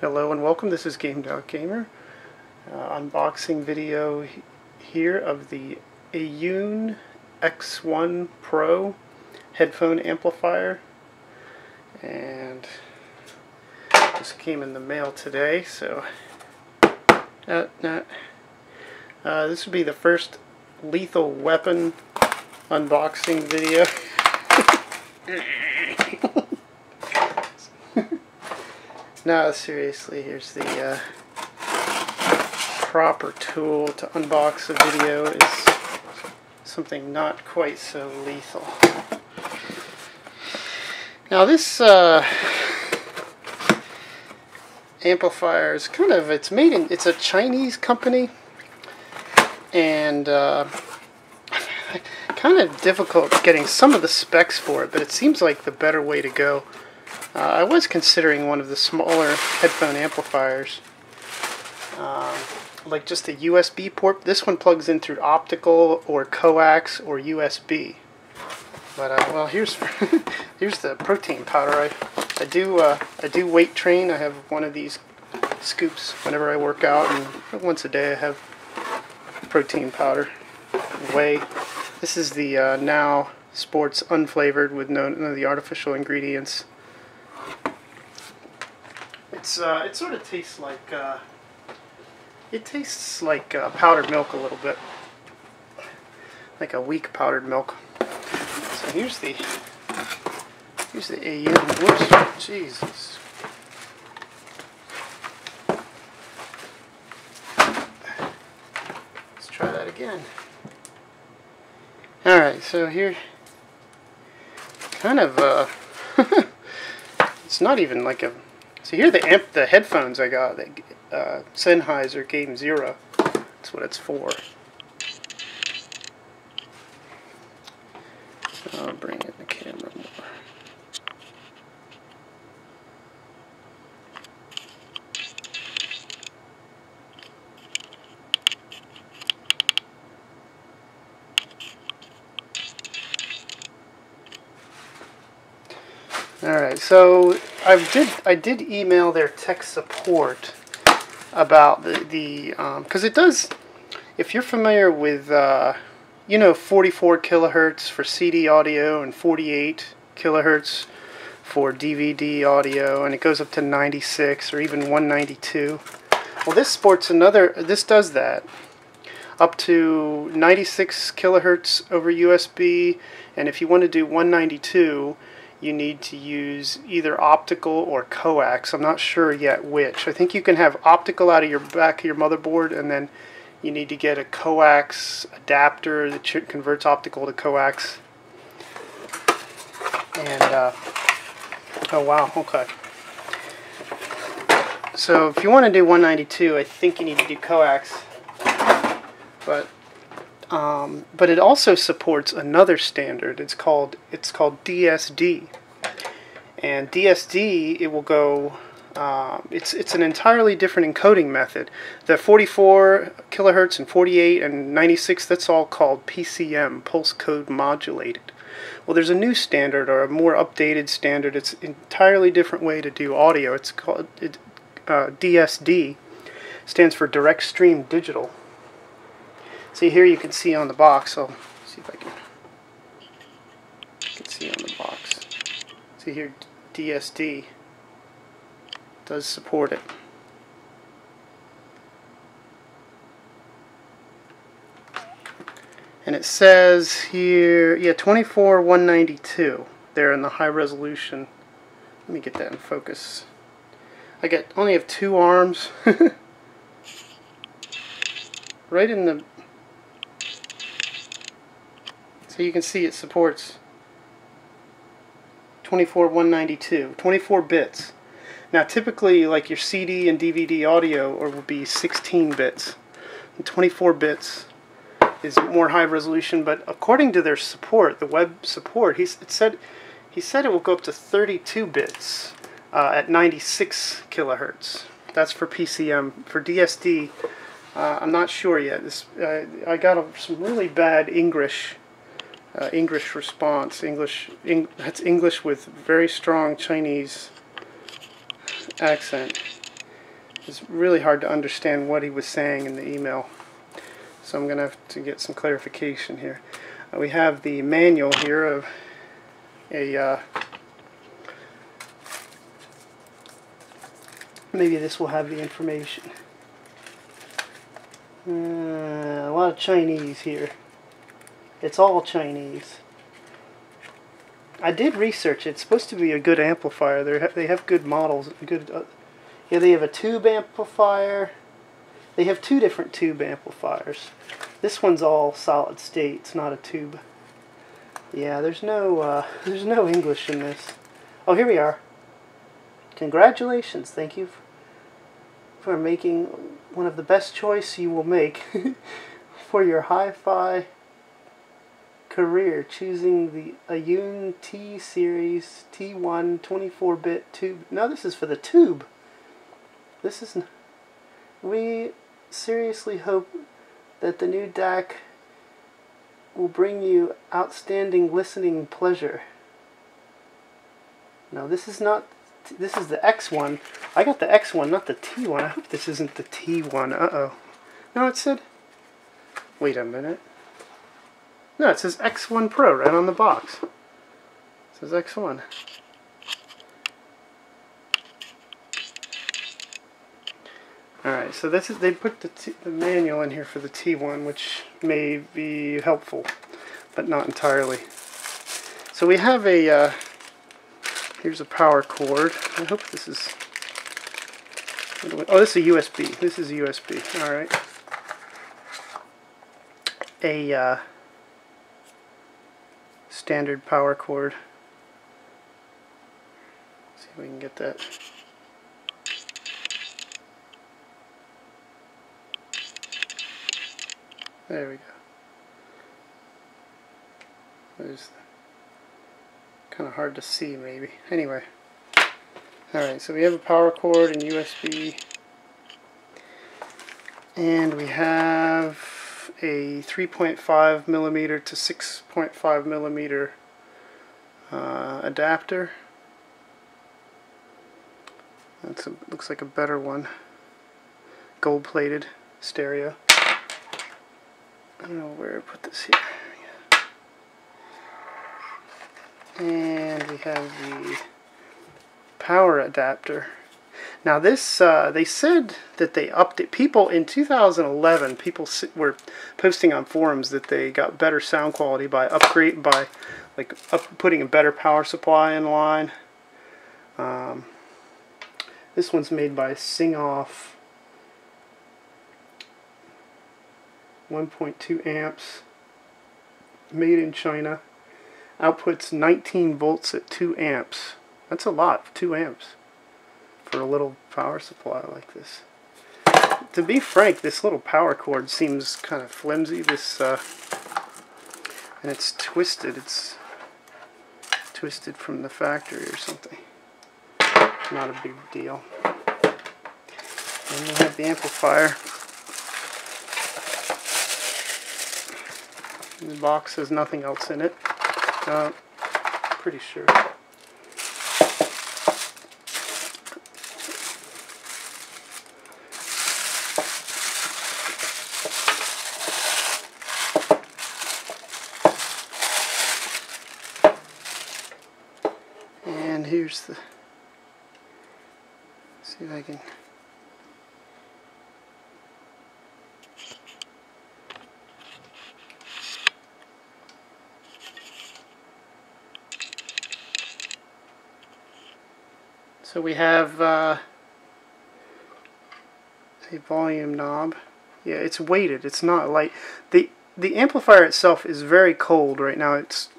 Hello and welcome. This is Gamer. Unboxing video here of the Aune X1 Pro headphone amplifier, and this came in the mail today. So this would be the first Lethal Weapon unboxing video. No, seriously, here's the proper tool to unbox a video. Is something not quite so lethal. Now this amplifier is it's a Chinese company, and kind of difficult getting some of the specs for it, but it seems like the better way to go. I was considering one of the smaller headphone amplifiers, like just a USB port. This one plugs in through optical or coax or USB. But well, here's here's the protein powder. I do weight train. I have one of these scoops whenever I work out, and once a day I have protein powder. Whey. This is the Now Sports unflavored with none of the artificial ingredients. It sort of tastes like powdered milk a little bit, like a weak powdered milk. So here's the Aune. Whoops, Jesus. Let's try that again. All right, so here, kind of it's not even like a. So here the headphones I got, the Sennheiser Game Zero. That's what it's for. I'll bring in the camera more. Alright, so I did email their tech support about the because it does, if you're familiar with 44 kilohertz for CD audio and 48 kilohertz for DVD audio, and it goes up to 96 or even 192. Well, this does that up to 96 kilohertz over USB, and if you want to do 192, you need to use either optical or coax. I'm not sure yet which. I think you can have optical out of your back of your motherboard, and then you need to get a coax adapter that converts optical to coax. And oh wow, okay. So if you want to do 192, I think you need to do coax. But it also supports another standard. It's called DSD, and DSD, it will go. It's an entirely different encoding method. The 44 kilohertz and 48 and 96, that's all called PCM, pulse code modulated. Well, there's a new standard, or a more updated standard. It's an entirely different way to do audio. It's called DSD. Stands for direct stream digital. See, here you can see on the box. I'll see if I can see on the box. See here, DSD does support it. And it says here, yeah, 24,192 there in the high resolution. Let me get that in focus. I only have two arms. Right in the. So you can see it supports 24,192, 24 bits. Now typically, like your CD and DVD audio will be 16 bits. And 24 bits is more high resolution, but according to their support, the web support, he said it will go up to 32 bits at 96 kilohertz. That's for PCM. For DSD, I'm not sure yet. I got some really bad English response. That's English with very strong Chinese accent. It's really hard to understand what he was saying in the email. So I'm going to have to get some clarification here. We have the manual here of a... maybe this will have the information. A lot of Chinese here. It's all Chinese. I did research it. It's supposed to be a good amplifier. They have good models. Good. Yeah, they have a tube amplifier. They have two different tube amplifiers. This one's all solid state. It's not a tube. Yeah, there's no English in this. Oh, here we are. Congratulations. Thank you for making one of the best choice you will make for your hi-fi career, choosing the Aune T series T1 24-bit tube. No, this is for the tube. This is. We seriously hope that the new DAC will bring you outstanding listening pleasure. No, this is not. This is the X1. I got the X1, not the T1. I hope this isn't the T1. Uh-oh. No, it said... Wait a minute. No, it says X1 Pro right on the box. It says X1. Alright, so this is... They put the manual in here for the T1, which may be helpful, but not entirely. So we have a... here's a power cord. I hope this is... Oh, this is a USB. This is a USB. Alright. A standard power cord. Let's see if we can get that. There we go. There's kind of hard to see maybe. Anyway. Alright, so we have a power cord and USB. And we have a 3.5 millimeter to 6.5 millimeter adapter. Looks like a better one. Gold plated stereo. I don't know where I put this here. And we have the power adapter. Now this, they said that they upped it. People in 2011, people were posting on forums that they got better sound quality by putting a better power supply in line. This one's made by Sing-Off. 1.2 amps. Made in China. Outputs 19 volts at 2 amps. That's a lot, 2 amps, for a little power supply like this. To be frank, this little power cord seems kind of flimsy. This, and it's twisted. It's twisted from the factory or something. Not a big deal. And we have the amplifier. The box has nothing else in it. Pretty sure. And here's the... see if I can... So we have a volume knob. Yeah, it's weighted. It's not light. The amplifier itself is very cold right now. It's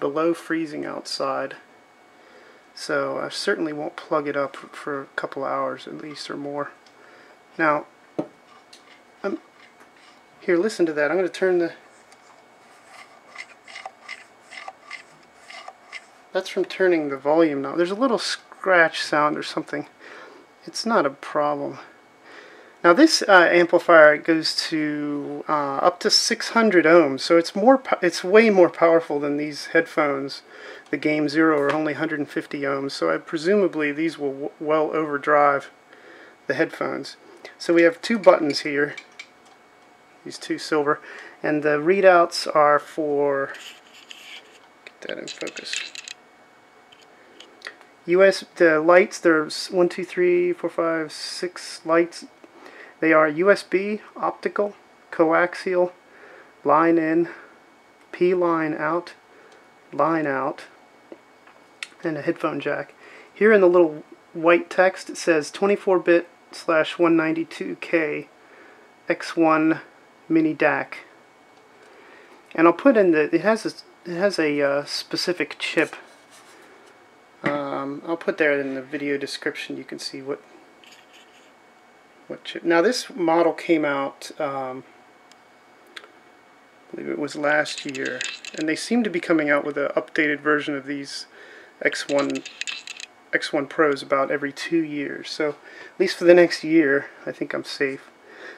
below freezing outside. So I certainly won't plug it up for a couple hours at least or more. Now, here, listen to that. I'm going to turn the... That's from turning the volume knob. There's a little scratch sound or something. It's not a problem. Now this amplifier goes to up to 600 ohms, so it's way more powerful than these headphones. The Game Zero are only 150 ohms, so presumably these will well overdrive the headphones. So we have two buttons here, these two silver, and the readouts are for, get that in focus. The lights, there's 1, 2, 3, 4, 5, 6 lights. They are USB, optical, coaxial, line in, P line out, and a headphone jack. Here in the little white text it says 24-bit / 192K X1 mini DAC. And I'll put in the, it has a specific chip. I'll put there in the video description. You can see what chip. Now this model came out, I believe it was last year, and they seem to be coming out with an updated version of these X1 Pros about every 2 years. So at least for the next year, I think I'm safe.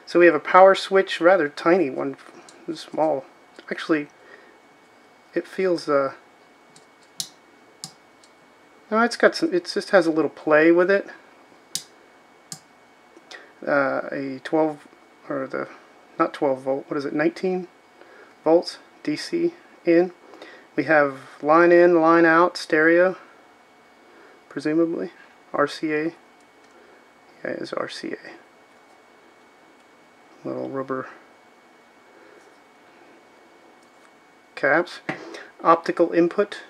So we have a power switch, rather tiny one, small. Actually, it feels no, it's got some. It just has a little play with it. A 12, or the, not 12 volt. What is it? 19 volts DC in. We have line in, line out, stereo. Presumably RCA. Yeah, it is RCA. Little rubber caps. Optical input.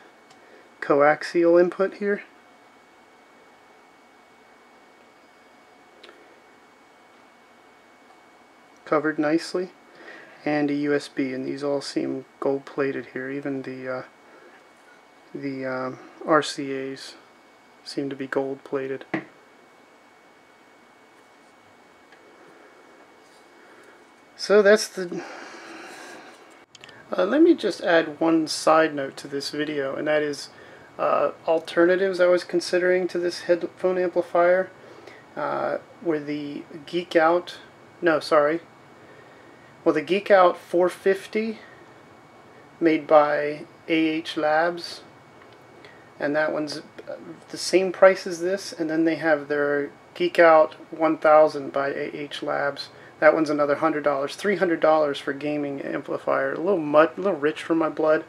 Coaxial input here. Covered nicely. And a USB, and these all seem gold plated here. Even the RCAs seem to be gold plated. So that's the... let me just add one side note to this video, and that is alternatives I was considering to this headphone amplifier were the GeekOut, no sorry, well the GeekOut 450 made by LH Labs, and that one's the same price as this, and then they have their GeekOut 1000 by LH Labs. That one's another $100, $300 for gaming amplifier. A little rich for my blood.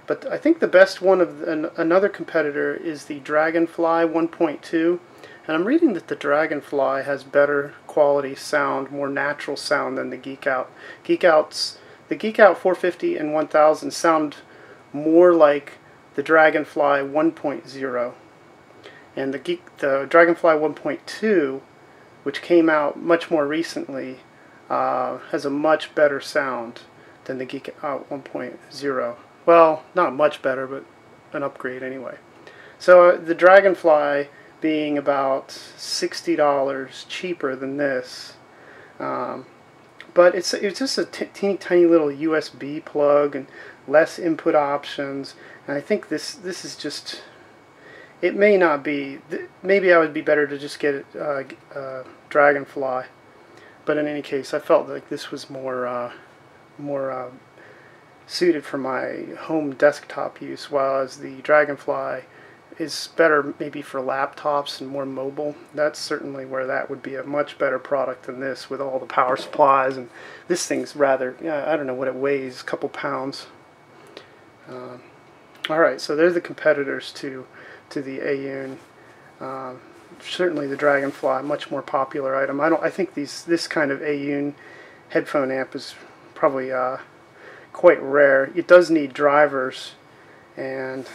But I think the best one of another competitor is the Dragonfly 1.2, and I'm reading that the Dragonfly has better quality sound, more natural sound than the GeekOut. The GeekOut 450 and 1000 sound more like the Dragonfly 1.0, and the Dragonfly 1.2, which came out much more recently, has a much better sound than the GeekOut 1.0. Well, not much better, but an upgrade anyway. So the Dragonfly being about $60 cheaper than this, but it's just a teeny tiny little USB plug and less input options. And I think this is just, it may not be. Maybe I would be better to just get Dragonfly. But in any case, I felt like this was more suited for my home desktop use, whereas the Dragonfly is better maybe for laptops and more mobile. That's certainly where that would be a much better product than this, with all the power supplies. And this thing's rather, I don't know what it weighs, a couple pounds. Alright, so they're the competitors to the Aune. Certainly the Dragonfly, much more popular item. I think this kind of Aune headphone amp is probably quite rare. It does need drivers, and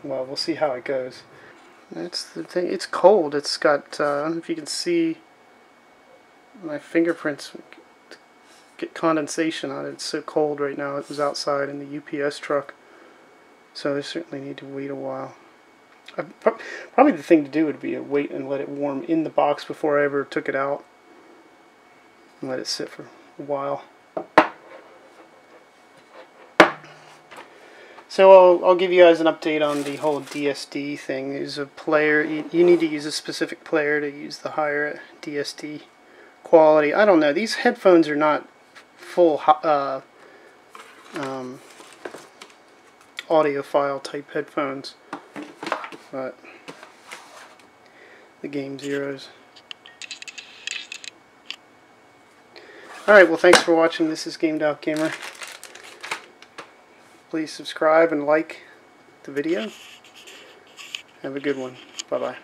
well, we'll see how it goes. That's the thing. It's cold. It's got, I don't know if you can see my fingerprints get condensation on it. It's so cold right now. It was outside in the UPS truck, so I certainly need to wait a while. Probably the thing to do would be to wait and let it warm in the box before I ever took it out, and let it sit for a while. So I'll give you guys an update on the whole DSD thing. There's a player, you need to use a specific player to use the higher DSD quality. I don't know, these headphones are not full audiophile type headphones, but the Game Zeros. Alright, well thanks for watching. This is Gamed Out Gamer. Please subscribe and like the video. Have a good one. Bye-bye.